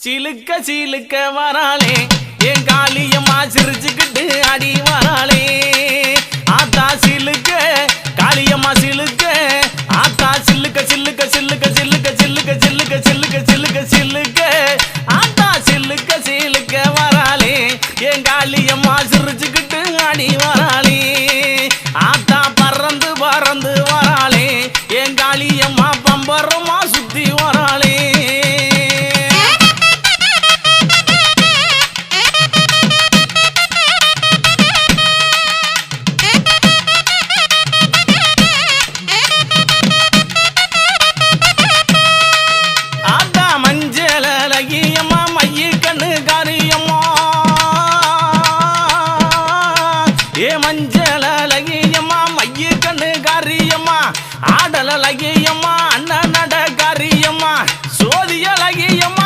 சிலுக்க சிலுக்க வராளே என் காளியம்மா சிரிச்சுக்கிட்டு அடி வராளே ஆத்தா சிலுக்க காளியம்மா சிலுக்க ஆத்தா சில்லுக்க சில்லுக்க சில்லுக்க சில்லுக்க சில்லுக்க சில்லுக்க சில்லுக்க சில்லுக்க சில்லுக்க